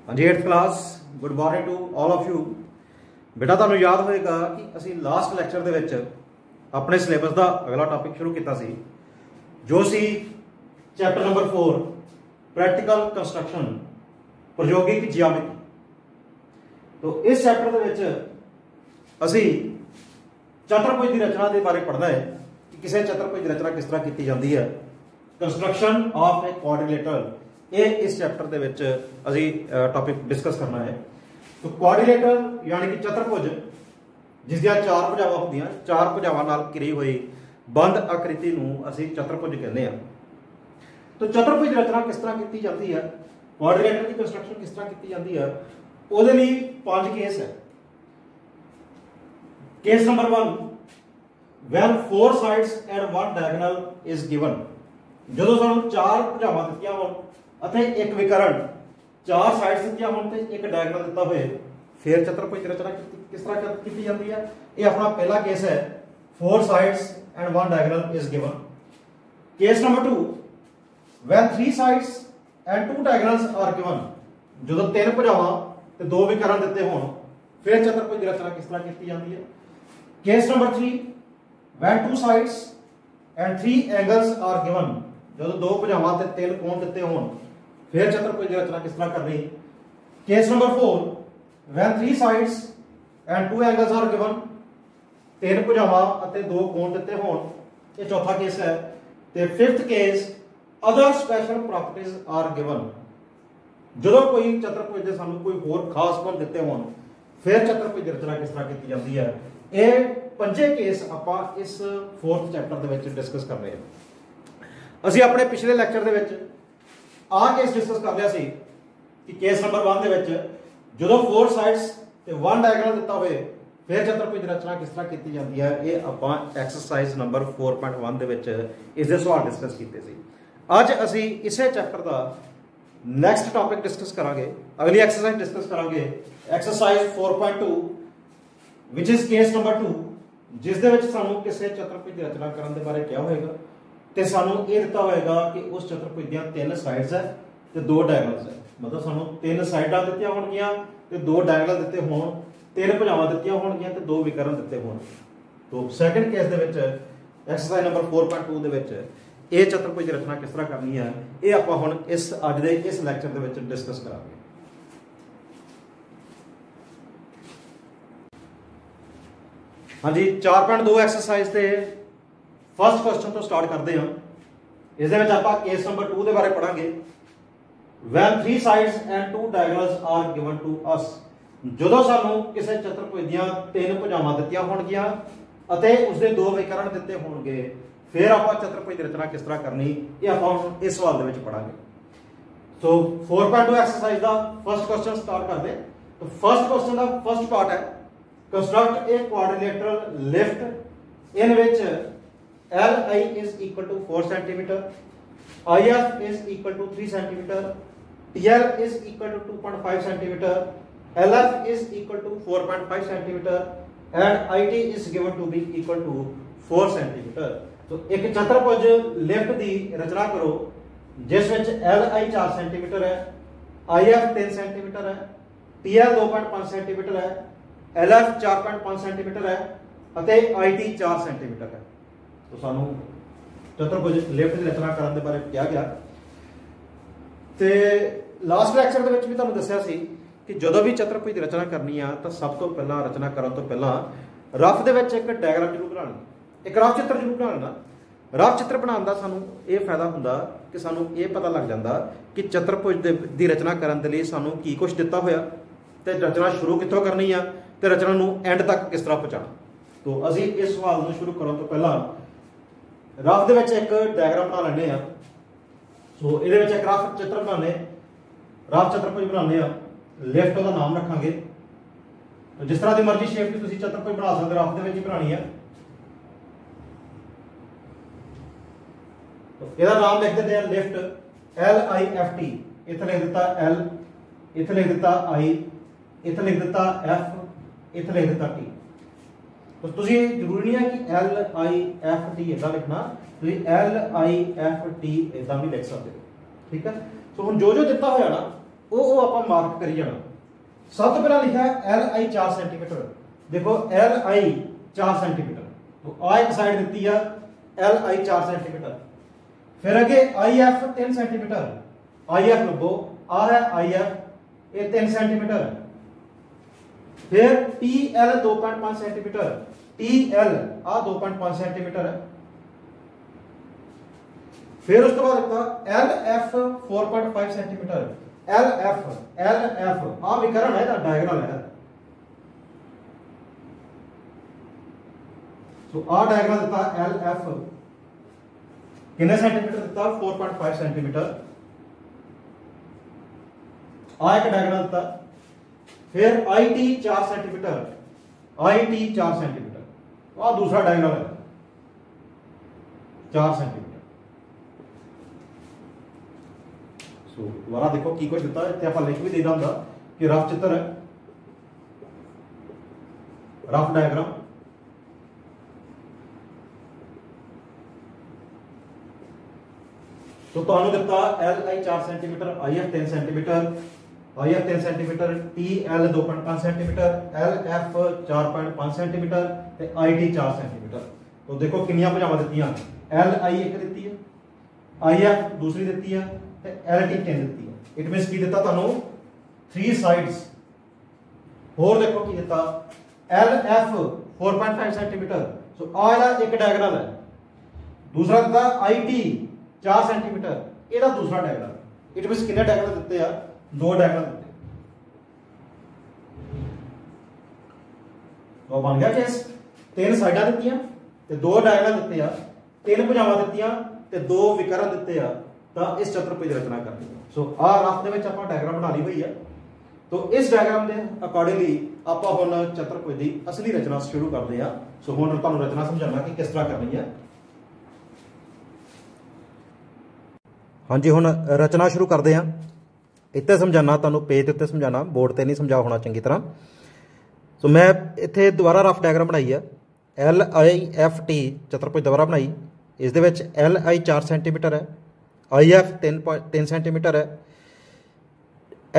हाँ जी 8th class good morning to all of you. बेटा तुहानूं याद होएगा कि असी लास्ट लैक्चर दे विच अपने सिलेबस का अगला टॉपिक शुरू किया सी जो सी चैप्टर नंबर 4 प्रैक्टिकल कंस्ट्रक्शन प्रयोगिक जियामिति। तो इस चैप्टर दे विच असी चतुर्भुज की रचना के बारे पढ़ना है कि किसी चतुर्भुज की रचना किस तरह की जाती है। कंस्ट्रक्शन ऑफ ए क्वाड्रिलेटरल ये इस चैप्टर के विच असी टॉपिक डिस्कस करना है। तो क्वाड्रिलेटरल यानी कि चतुर्भुज जिस दी चार भुजावां होंदियां, चार भुजावां नाल घिरी हुई बंद आकृति नूं असी चतुर्भुज कहते हैं। तो चतुर्भुज की रचना किस तरह की जाती है, क्वाड्रिलेटरल की कंस्ट्रक्शन किस तरह की जाती है, उहदे लई 5 केस है। Case number 1 when 4 sides and 1 diagonal is given। ਜਦੋਂ ਸਾਨੂੰ ਚਾਰ ਭੁਜਾਵਾਂ ਦਿੱਤੀਆਂ ਹੋਣ ਅਤੇ ਇੱਕ ਵਿਕਰਨ, ਚਾਰ ਸਾਈਡਸ ਦਿੱਤੀਆਂ ਹੋਣ ਤੇ ਇੱਕ ਡਾਇਗਨਲ ਦਿੱਤਾ ਹੋਏ, ਫਿਰ ਚਤੁਰਭੁਜ ਦੀ ਰਚਨਾ ਕਿਸ ਤਰ੍ਹਾਂ ਕੀਤੀ ਜਾਂਦੀ ਹੈ। ਇਹ ਆਪਣਾ ਪਹਿਲਾ ਕੇਸ ਹੈ 4 sides and 1 diagonal is given। Case number 2 when 3 sides and 2 diagonals are given। ਜਦੋਂ ਤਿੰਨ ਭੁਜਾਵਾਂ ਤੇ ਦੋ ਵਿਕਰਨ ਦਿੱਤੇ ਹੋਣ ਫਿਰ ਚਤੁਰਭੁਜ ਦੀ ਰਚਨਾ ਕਿਸ ਤਰ੍ਹਾਂ ਕੀਤੀ ਜਾਂਦੀ ਹੈ। Case number 3 when 2 sides and 3 angles are given। ਜਦੋਂ ਦੋ ਭੁਜਾਵਾਂ ਤੇ ਤਿੰਨ ਕੋਣ ਦਿੱਤੇ ਹੋਣ ਫਿਰ ਚਤੁਰਭੁਜ ਦੀ ਰਚਨਾ ਕਿਸ ਤਰ੍ਹਾਂ ਕਰਨੀ। Case number 4 when 3 sides and 2 angles are given। ਤਿੰਨ ਭੁਜਾਵਾਂ ਅਤੇ ਦੋ ਕੋਣ ਦਿੱਤੇ ਹੋਣ, ਇਹ ਚੌਥਾ ਕੇਸ ਹੈ। ਤੇ 5th case other special properties are given। ਜਦੋਂ ਕੋਈ ਚਤੁਰਭੁਜ ਦੇ ਸਾਨੂੰ ਕੋਈ ਹੋਰ ਖਾਸ ਗੁਣ ਦਿੱਤੇ ਹੋਣ ਫਿਰ ਚਤੁਰਭੁਜ ਦੀ ਰਚਨਾ ਕਿਸ ਤਰ੍ਹਾਂ ਕੀਤੀ ਜਾਂਦੀ ਹੈ। ਇਹ ਪੰਜੇ ਕੇਸ ਆਪਾਂ ਇਸ 4th ਚੈਪਟਰ ਦੇ ਵਿੱਚ ਡਿਸਕਸ ਕਰ ਰਹੇ ਹਾਂ। ਅਸੀਂ ਆਪਣੇ ਪਿਛਲੇ ਲੈਕਚਰ ਦੇ ਵਿੱਚ ਆਹ ਕੇਸ ਡਿਸਕਸ ਕਰ ਲਿਆ ਸੀ ਕਿ ਕੇਸ ਨੰਬਰ 1 ਦੇ ਵਿੱਚ ਜਦੋਂ 4 ਸਾਈਡਸ ਤੇ 1 ਡਾਇਗਨਲ ਦਿੱਤਾ ਹੋਵੇ ਫਿਰ ਚਤੁਰਭੁਜ ਦੀ ਰਚਨਾ ਕਿਸ ਤਰ੍ਹਾਂ ਕੀਤੀ ਜਾਂਦੀ ਹੈ। ਇਹ ਆਪਾਂ ਐਕਸਰਸਾਈਜ਼ ਨੰਬਰ 4.1 ਦੇ ਵਿੱਚ ਇਸ ਦੇ ਸਵਾਲ ਡਿਸਕਸ ਕੀਤੇ ਸੀ। ਅੱਜ ਅਸੀਂ ਇਸੇ ਚੈਪਟਰ ਦਾ ਨੈਕਸਟ ਟੌਪਿਕ ਡਿਸਕਸ ਕਰਾਂਗੇ। ਅਗਲੀ ਐਕਸਰਸਾਈਜ਼ ਡਿਸਕਸ ਕਰਾਂਗੇ exercise 4.2 which is case number 2, ਜਿਸ ਦੇ ਵਿੱਚ ਸਾਨੂੰ ਕਿਸੇ ਚਤੁਰਭੁਜ ਦੀ ਰਚਨਾ ਕਰਨ ਦੇ ਬਾਰੇ ਕਿਹਾ ਹੋਏਗਾ ਤੇ ਸਾਨੂੰ ਇਹ ਦਿੱਤਾ ਹੋਏਗਾ ਕਿ ਉਸ ਚਤੁਰਭੁਜ ਦੀਆਂ 3 ਸਾਈਡਸ ਹੈ ਤੇ 2 ਡਾਇਗਨਲਸ ਹੈ। ਮਤਲਬ ਸਾਨੂੰ 3 ਸਾਈਡਾਂ ਦਿੱਤੀਆਂ ਹੋਣਗੀਆਂ ਤੇ 2 ਡਾਇਗਨਲ ਦਿੱਤੇ ਹੋਣ, 3 ਭੁਜਾਵਾਂ ਦਿੱਤੀਆਂ ਹੋਣਗੀਆਂ ਤੇ 2 ਵਿਕਰਨ ਦਿੱਤੇ ਹੋਣ। ਤੋਂ ਸੈਕੰਡ ਕੇਸ ਦੇ ਵਿੱਚ ਐਕਸਰਸਾਈਜ਼ ਨੰਬਰ 4.2 ਦੇ ਵਿੱਚ ਇਹ ਚਤੁਰਭੁਜ ਦੀ ਰਚਨਾ ਕਿਸ ਤਰ੍ਹਾਂ ਕਰਨੀ ਹੈ, ਇਹ ਆਪਾਂ ਹੁਣ ਇਸ ਅੱਜ ਦੇ ਇਸ ਲੈਕਚਰ ਦੇ ਵਿੱਚ ਡਿਸਕਸ ਕਰਾਂਗੇ। हाँ जी 4.2 एक्सरसाइज के फर्स्ट क्वेश्चन तो स्टार्ट करते हैं। इस केस नंबर 2 के बारे पढ़ांगे। when 3 sides and 2 diagonals are given to us। ਜਦੋਂ ਸਾਨੂੰ ਕਿਸੇ ਚਤੁਰਭੁਜ ਦੀਆਂ 3 ਭੁਜਾਵਾਂ ਦਿੱਤੀਆਂ ਹੋਣਗੀਆਂ ਅਤੇ ਉਸਦੇ 2 ਵਿਕਰਨ ਦਿੱਤੇ ਹੋਣਗੇ ਫਿਰ ਆਪਾਂ ਚਤੁਰਭੁਜ ਦੀ ਰਚਨਾ ਕਿਸ ਤਰ੍ਹਾਂ ਕਰਨੀ, ਇਹ ਆਪਾਂ ਹੁਣ ਇਸ ਸਵਾਲ ਦੇ ਵਿੱਚ ਪੜਾਂਗੇ। ਸੋ 4.2 ਐਕਸਰਸਾਈਜ਼ ਦਾ ਫਰਸਟ ਕੁਐਸਚਨ ਸਟਾਰਟ ਕਰਦੇ ਹਾਂ। तो फर्स्ट क्वेश्चन का फर्स्ट पार्ट है construct a quadrilateral lift in which LI is equal to 4 centimeter, IF is equal to 3 centimeter, TL is equal to 2.5 centimeter, LF is equal to 4.5 centimeter and IT is given to be equal to 4 centimeter। तो एक चतुर्भुज lift की रचना करो जिस विच LI 4 centimetre है, IF 3 centimetre है, TL 2.5 centimetre है, LF 4.5 centimetre है ਅਤੇ IT 4 सेंटीमीटर है। तो सानू चतुर्भुज लिफ्ट की रचना करने के बारे कहा गया। तो लास्ट लैक्चर के भी तुहानू दस्सिया सी कि जदों भी चतुर्भुज की रचना करनी आ तो सब तो पहला रचना करने तो पहला रफ दे विच एक डायग्राम जरूर बनाना, एक रफ चित्र जरूर बनाना। रफ चित्र बनाने का सानू ये फायदा हुंदा कि सानू ये पता लग जाता कि चतुर्भुज की रचना करने के लिए सानू की कुछ दिता होया ते रचना शुरू कित्थों करनी आ ते रचना नू एंड तक किस तरह पहुँचाना। तो असी इस सवाल को शुरू करने तो पहला रफ दे विच एक डायग्राम बना लैंदे आ। सो इहदे विच एक रफ चित्र बनाने, रफ चतुर्भुज बनाने आ, लिफ्ट का नाम रखांगे। तो जिस तरह की मर्जी शेप की तुसीं चतुर्भुज बना सकते, रफ दे विच ही बनानी है। तो इहदा नाम लिख देते हैं लिफ्ट LIFT। इत्थे लिख दिता L, इत्थे लिख दिता I, इत्थे लिख दिता F, इत्थे लिख दिता T। तो तुझे जरूरी नहीं है कि LIFT इदा लिखना, तुझे LIFT इदा भी लिख सकते हो। ठीक है। सो हम जो दिता होया ना वो आप मार्क करी जाना। सब तो पहला लिखा है LI 4 सेंटीमीटर। देखो LI 4 सेंटीमीटर, तो आ एक साइड दी है LI 4 सेंटीमीटर। फिर अगे IF 3 सेंटीमीटर, IF लभो, आ है IF ये 3 सेंटीमीटर है। फिर TL 2.5 सेंटीमीटर, TL आ 2.5 सेंटीमीटर है। फिर उसके बाद LF 4.5 सेंटीमीटर, LF आ विकर्ण है, डायगोनल है। तो आ डायगोनल दिता LF कितने सेंटीमीटर दिता 4.5 सेंटीमीटर। आ एक डायगोनल दिता। फिर IT 4 सेंटीमीटर, IT 4 सेंटीमीटर, आ दूसरा डायगोनल है 4 सेंटीमीटर। सो दोबारा देखो की कुछ दिता इतने आप लिख भी देना होंगे कि रफ चित्र है, रफ डायग्राम। तो तुहानू दिता LI 4 centimetre, IF 3 centimetre, IF 3 centimetre, TL 2.5 centimetre, LF 4.5 centimetre ते IT 4 सेंटीमीटर। तो देखो कितनी भुजावां दित्तियां, LI एक दित्ती है, IF दूसरी दित्ती है ते LT 3 दित्ती है। इट मींस की दित्ता तुहानू 3 साइड्स। होर देखो की दित्ता LF 4.5 सेंटीमीटर। सो आ एक डायगोनल है। दूसरा दित्ता IT 4 सेंटीमीटर, ਇਹਦਾ दूसरा डायगोनल। इट मींस कितने डायगोनल दिते आ, 2 डायगोनल दिते। तो बन गया केस, 3 साइडां दित्तियां ते 2 डायगोनल दिते आ, 3 भुजावां दित्तियां ते 2 विकर्ण दिते आ, तां इस चतुर्भुज दी रचना करनी है। सो आ रफ दे विच आपां डायग्राम बना ली होई है। तो इस डायग्राम दे अकॉर्डिंगली आपां हुण चतुर्भुज दी असली रचना शुरू करदे आ। सो हुण तुहानूं रचना समझाउणा कि किस तरह करनी है। हाँ जी, हुण रचना शुरू करते हैं। इत्थे समझाना तुहानूं, पेज उत्ते समझाना, बोर्ड ते नहीं समझा होना चंगी तरह। सो मैं इत्थे दोबारा रफ डायग्राम बनाई है। LIFT चतुर्भुज दोबारा बनाई। इस दे विच LI 4 सेंटीमीटर है, IF 3 सेंटीमीटर है,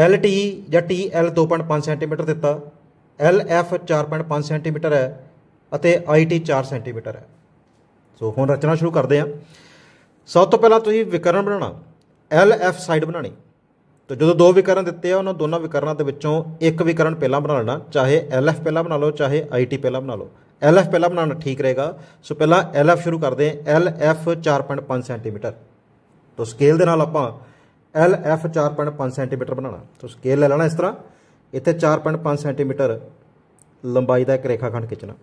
LT या TL 2.5 सेंटीमीटर दिता, LF 4.5 सेंटीमीटर है अते IT 4 सेंटीमीटर है। सो हुण रचना शुरू करते हैं। सब तो पहला तुसीं विकर्ण बनाना, LF साइड बनानी। तो जो 2 विकर्ण दिते हैं उन्होंने दोनों विकरणों के विचों एक विकर्ण पहला बना लेना, चाहे LF पहला बना लो चाहे IT पहला बना लो। LF पहला बनाना ठीक रहेगा। सो पहला LF शुरू करते हैं। LF 4.5 centimetre. तो स्केल के नाल आपां LF 4.5 सेंटीमीटर बनाना। तो स्केल ले लेना इस तरह, इत्थे 4.5 सेंटीमीटर लंबाई का एक रेखाखंड खिंचना,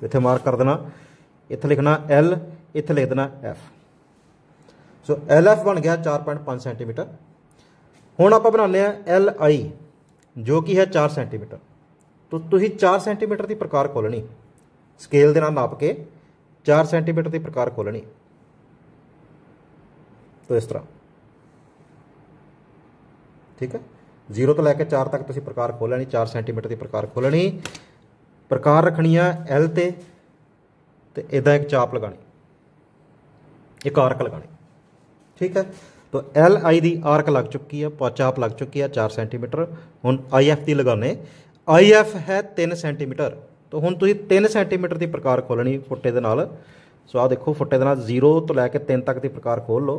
इत्थे मार्क कर देना, इत्थे लिखना L, इत्थे लिख देना F। सो LF बन गया 4.5 सेंटीमीटर। हुण आपां बनाने LI जो कि है 4 सेंटीमीटर। तो तुसीं 4 सेंटीमीटर की प्रकार खोलनी, स्केल दे नाल नाप के 4 सेंटीमीटर की प्रकार खोलनी। तो इस तरह, ठीक है, 0 तो लैके 4 तक तुसीं प्रकार खोल लेनी, 4 सेंटीमीटर की प्रकार खोलनी। प्रकार रखनी है L ते इदा एक चाप लगानी, एक आर्क लगानी, ठीक है। तो LI की आर्क लग चुकी है, चाप लग चुकी है 4 सेंटीमीटर। हुण IF की लगाने, IF है 3 सेंटीमीटर। तो हुण तुसीं 3 सेंटीमीटर की प्रकार खोलनी फुट्टे दे नाल। सो आ देखो फुट्टे दे नाल 0 तो लैके 3 तक की प्रकार खोल लो।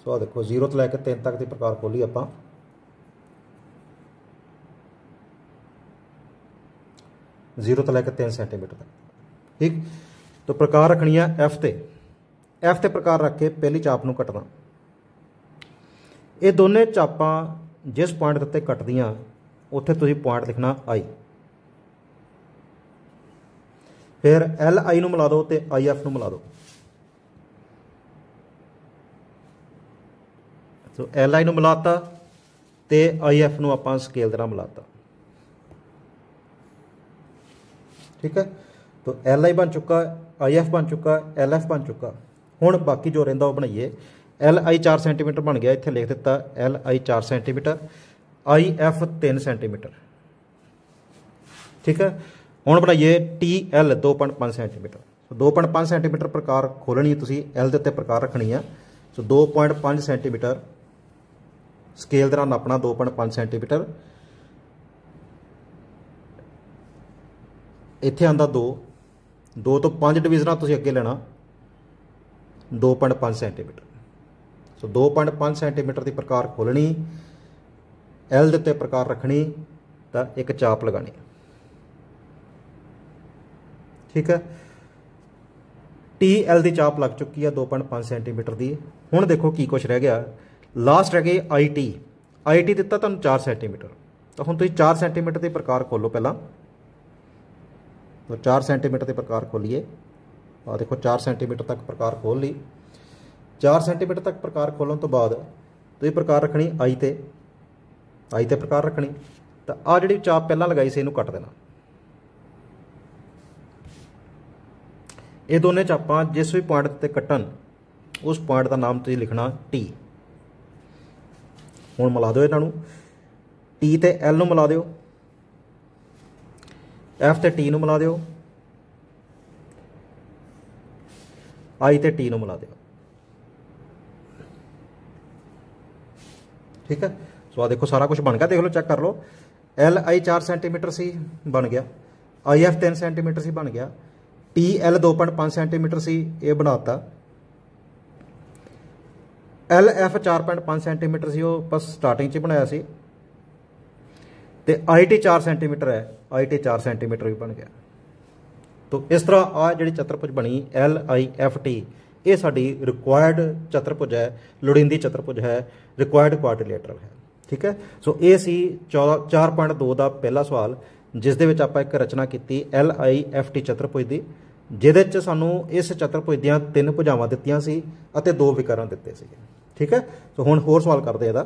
सो आ देखो 0 तो लैके 3 तक की प्रकार खोली आपां। 0 तो लैके 3 सेंटीमीटर तक, ठीक। तो प्रकार रखनी है F ते प्रकार रख के पहली चाप नूं कटना। ये दोनों चापां जिस पॉइंट उत्ते कटदियां उत्थे तुसीं पॉइंट लिखना I। फिर LI नूं मिला दो ते IF नूं मिला दो। तो LI नूं मिलाता ते IF नूं आपां स्केल दे नाल मिलाता, ठीक है। तो LI बन चुका, IF बन चुका, LF बन चुका। हुण बाकी जो रहिंदा वो बनाइए। LI 4 सेंटीमीटर बन गया, इत्थे लिख दिता LI 4 सेंटीमीटर, IF 3 सेंटीमीटर। ठीक है। हुण बनाइए TL 2.5 सेंटीमीटर। 2.5 सेंटीमीटर प्रकार खोलनी, तुसीं L दे उत्ते प्रकार रखनी है। सो 2.5 सेंटीमीटर स्केल दे नाल नापना, 2.5 सेंटीमीटर। इत्थे आंदा 2 तो 5 डिवीजन तुसीं अगे लेना 2.5 सेंटीमीटर। सो 2.5 सेंटीमीटर की प्रकार खोलनी, L दे उत्ते प्रकार रखनी, तो एक चाप लगानी, ठीक है। TL की चाप लग चुकी है 2.5 सेंटीमीटर की। हुण देखो की कुछ रह गया, लास्ट रह गई IT दिता तुहानूं 4 सेंटीमीटर। तो हुण तुसीं 4 सेंटीमीटर की प्रकार खोलो पहला। तो 4 सेंटीमीटर की प्रकार खोलीए, आ देखो 4 सेंटीमीटर तक प्रकार खोल ली। 4 सेंटीमीटर तक प्रकार खोलने तो बाद तुसीं प्रकार रखनी आई ते प्रकार रखनी। तो आ जिहड़ी चाप पहला लगाई सी इहनूं कट देना। ये दोनों चापां जिस भी पॉइंट ते कट्टन उस पॉइंट का नाम तुसीं लिखना T। हुण मिला दो इन्हां नूं, T ते L नूं मिला दिओ, F ते T नूं मिला दिओ, I ते T नूं मिला दिओ, ठीक है। सो आ देखो सारा कुछ बन गया, देख लो, चेक कर लो। LI 4 सेंटीमीटर सी, बन गया। IF 3 सेंटीमीटर सी, बन गया। TL 2.5 सेंटीमीटर सी, ये बनाता। LF 4.5 सेंटीमीटर सी, वो बस स्टार्टिंग च बनाया सी। ते IT 4 सेंटीमीटर है, IT 4 सेंटीमीटर भी बन गया। तो इस तरह आ जी चतुर्भुज बनी LIFT, ये साडी रिक्वायर्ड चतुर्भुज है, लोड़ींदी चतुर्भुज है, रिक्वायर्ड क्वाड्रिलेटरल है, ठीक है। सो ये सी 4.2 का पहला सवाल, जिस दे विच आपां एक रचना की LIFT चतुर्भुज की, जिहदे च सानूं इस चतुर्भुज दीआं 3 भुजावां दित्तियां सी अते 2 विकर्ण दित्ते सी, ठीक है। सो हुण होर सवाल करदे इहदा।